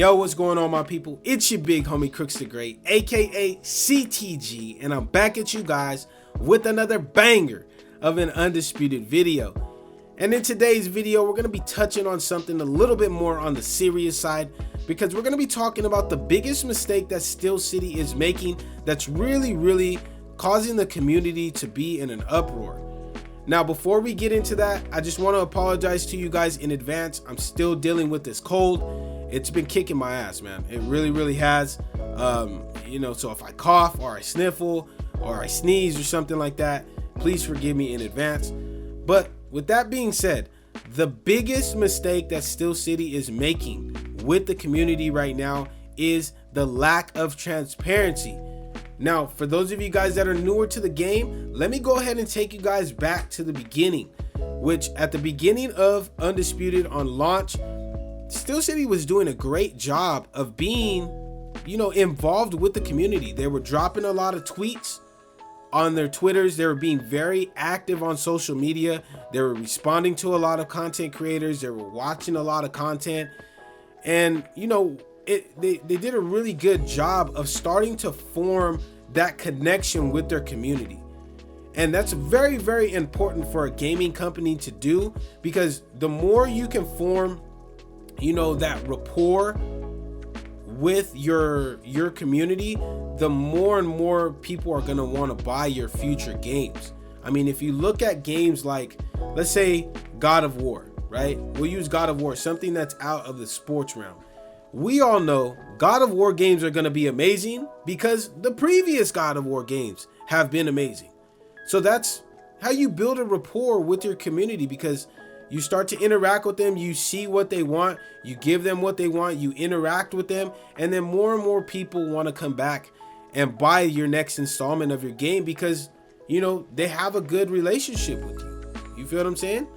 Yo, what's going on, my people? It's your big homie Crooks the Great, aka CTG, and I'm back at you guys with another banger of an Undisputed video. And in today's video, we're going to be touching on something a little bit more on the serious side, because we're going to be talking about the biggest mistake that Steel City is making that's really causing the community to be in an uproar. Now, before we get into that, I just want to apologize to you guys in advance. I'm still dealing with this cold. It's been kicking my ass, man. It really has. So if I cough or I sniffle or I sneeze or something like that, please forgive me in advance. But with that being said, the biggest mistake that Steel City is making with the community right now is the lack of transparency. Now, for those of you guys that are newer to the game, let me go ahead and take you guys back to the beginning, which at the beginning of Undisputed on launch, Steel City was doing a great job of being, involved with the community. They were dropping a lot of tweets on their Twitters. They were being very active on social media. They were responding to a lot of content creators. They were watching a lot of content. And, they did a really good job of starting to form that connection with their community. And that's very important for a gaming company to do, because the more you can form that rapport with your community, the more and more people are going to want to buy your future games. I mean, if you look at games like, let's say, God of War, right? We'll use God of War, something that's out of the sports realm. We all know God of War games are going to be amazing because the previous God of War games have been amazing. So that's how you build a rapport with your community, because you start to interact with them, you see what they want, you give them what they want, you interact with them, and then more and more people want to come back and buy your next installment of your game because, they have a good relationship with you. You feel what I'm saying?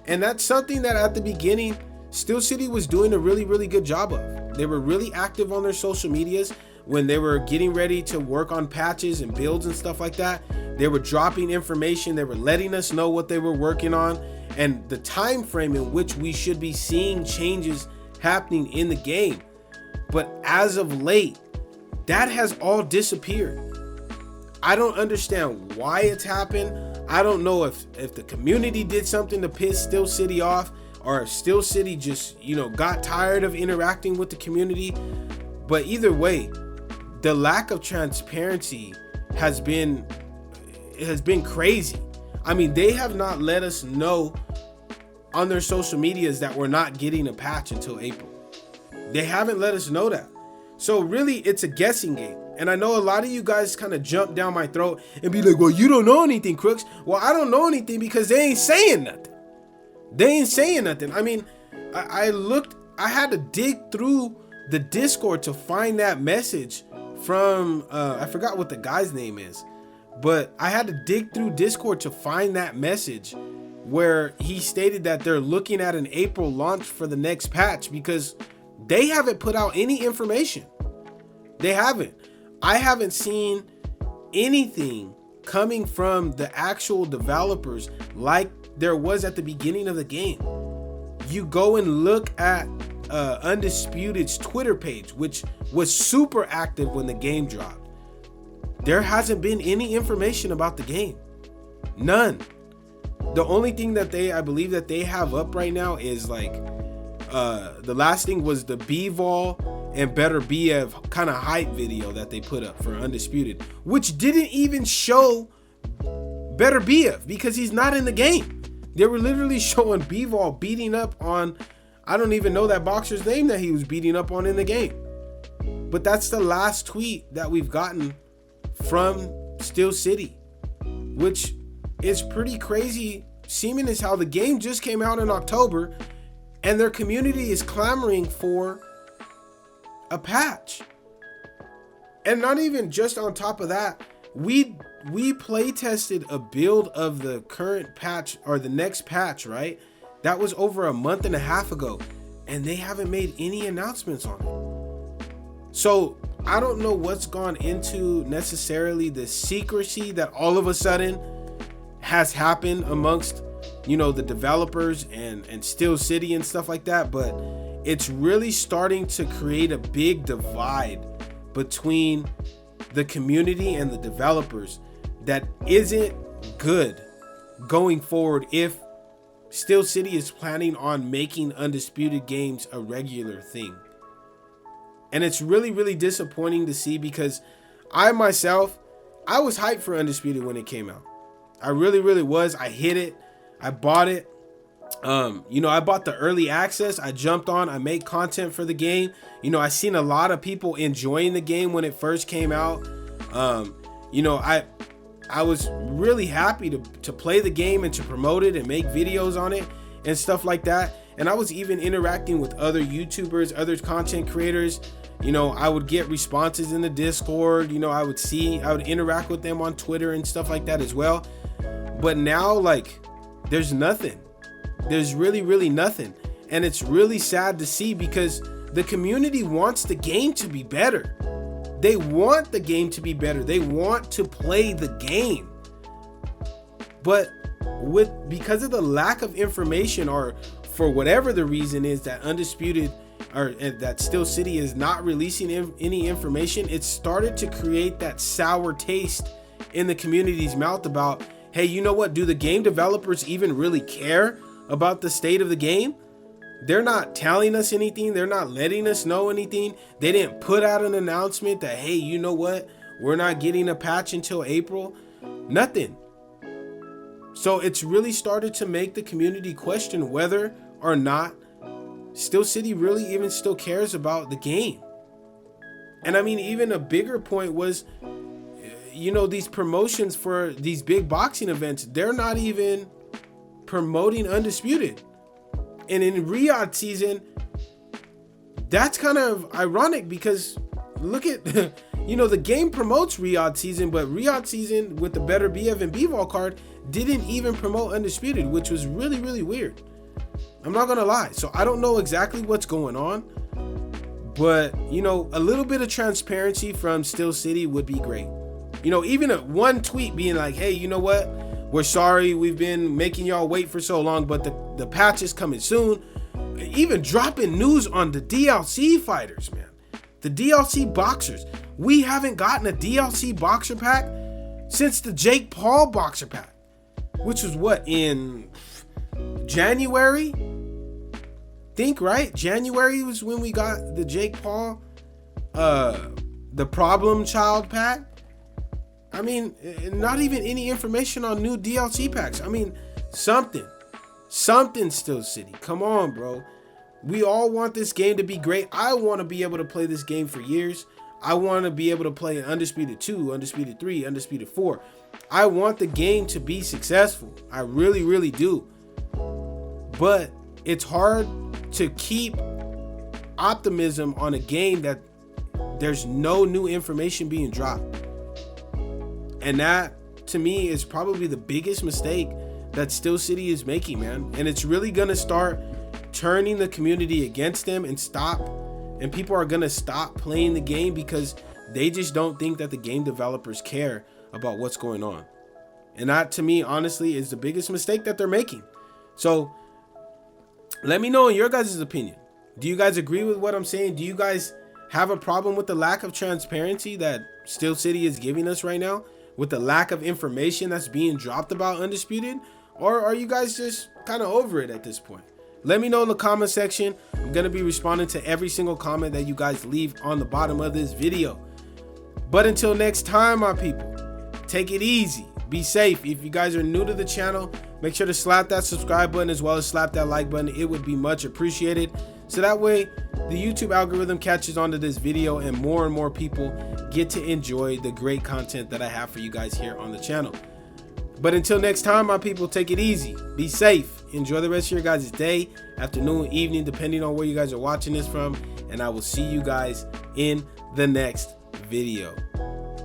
And that's something that at the beginning, Steel City was doing a really good job of. They were really active on their social medias when they were getting ready to work on patches and builds and stuff like that. They were dropping information, they were letting us know what they were working on, and the time frame in which we should be seeing changes happening in the game. But as of late, that has all disappeared. I don't understand why it's happened. I don't know if the community did something to piss Steel City off, or if Steel City just, got tired of interacting with the community. But either way, the lack of transparency has been crazy. I mean, they have not let us know on their social medias that we're not getting a patch until April. They haven't let us know that. So really, it's a guessing game. And I know a lot of you guys kind of jump down my throat and be like, well, you don't know anything, Crooks. Well, I don't know anything because they ain't saying nothing. I mean, I had to dig through the Discord to find that message from, I forgot what the guy's name is, but I had to dig through Discord to find that message where he stated that they're looking at an April launch for the next patch, because they haven't put out any information. They haven't. I haven't seen anything coming from the actual developers like there was at the beginning of the game. You go and look at Undisputed's Twitter page, which was super active when the game dropped. There hasn't been any information about the game. None. The only thing that I believe that they have up right now is like the last thing was the B-Vol and Better BF kind of hype video that they put up for Undisputed, which didn't even show Better BF because he's not in the game. They were literally showing B-Vol beating up on, I don't even know that boxer's name that he was beating up on in the game. But that's the last tweet that we've gotten from Steel City, which is pretty crazy, seeming as how the game just came out in October and their community is clamoring for a patch. And not even just on top of that, we play tested a build of the current patch, or the next patch, right? That was over a month and a half ago, and they haven't made any announcements on it. So I don't know what's gone into necessarily the secrecy that all of a sudden has happened amongst, the developers and Steel City and stuff like that, but it's really starting to create a big divide between the community and the developers that isn't good going forward if Steel City is planning on making Undisputed games a regular thing. And it's really, really disappointing to see, because I myself, I was hyped for Undisputed when it came out. I really, really was. I hit it. I bought it. I bought the early access. I jumped on. I made content for the game. I seen a lot of people enjoying the game when it first came out. I was really happy to play the game and to promote it and make videos on it and stuff like that. And I was even interacting with other YouTubers, other content creators. I would get responses in the Discord. I would interact with them on Twitter and stuff like that as well. But now, like, there's nothing. There's really, really nothing. And it's really sad to see, because the community wants the game to be better. They want the game to be better. They want to play the game. But because of the lack of information, or for whatever the reason is that Undisputed or that Steel City is not releasing any information, it started to create that sour taste in the community's mouth about, hey, you know what? Do the game developers even really care about the state of the game? They're not telling us anything. They're not letting us know anything. They didn't put out an announcement that, hey, you know what? We're not getting a patch until April. Nothing. So it's really started to make the community question whether or not Steel City really even still cares about the game. And I mean, even a bigger point was, these promotions for these big boxing events, they're not even promoting Undisputed. And in Riyadh season, that's kind of ironic, because look at, the game promotes Riyadh season, but Riyadh season with the better BF and BVOL card didn't even promote Undisputed, which was really, really weird. I'm not gonna lie. So I don't know exactly what's going on, but a little bit of transparency from Steel City would be great. Even one tweet being like, hey, you know what? We're sorry we've been making y'all wait for so long, but the patch is coming soon. Even dropping news on the DLC fighters, man. The DLC boxers. We haven't gotten a DLC boxer pack since the Jake Paul boxer pack, which was what, in January? Right? January was when we got the Jake Paul, the Problem Child pack. I mean, not even any information on new DLC packs. I mean, something Steel City. Come on, bro. We all want this game to be great. I want to be able to play this game for years. I want to be able to play Undisputed 2, Undisputed 3, Undisputed 4. I want the game to be successful. I really, really do. But it's hard to keep optimism on a game that there's no new information being dropped. And that, to me, is probably the biggest mistake that Steel City is making, man. And it's really going to start turning the community against them, and people are going to stop playing the game because they just don't think that the game developers care about what's going on. And that, to me, honestly, is the biggest mistake that they're making. So let me know in your guys' opinion. Do you guys agree with what I'm saying? Do you guys have a problem with the lack of transparency that Steel City is giving us right now, with the lack of information that's being dropped about Undisputed? Or are you guys just kind of over it at this point? Let me know in the comment section. I'm going to be responding to every single comment that you guys leave on the bottom of this video. But until next time, my people, take it easy. Be safe. If you guys are new to the channel, make sure to slap that subscribe button as well as slap that like button. It would be much appreciated. So that way the YouTube algorithm catches on to this video and more people get to enjoy the great content that I have for you guys here on the channel. But until next time, my people, take it easy. Be safe. Enjoy the rest of your guys' day, afternoon, evening, depending on where you guys are watching this from. And I will see you guys in the next video.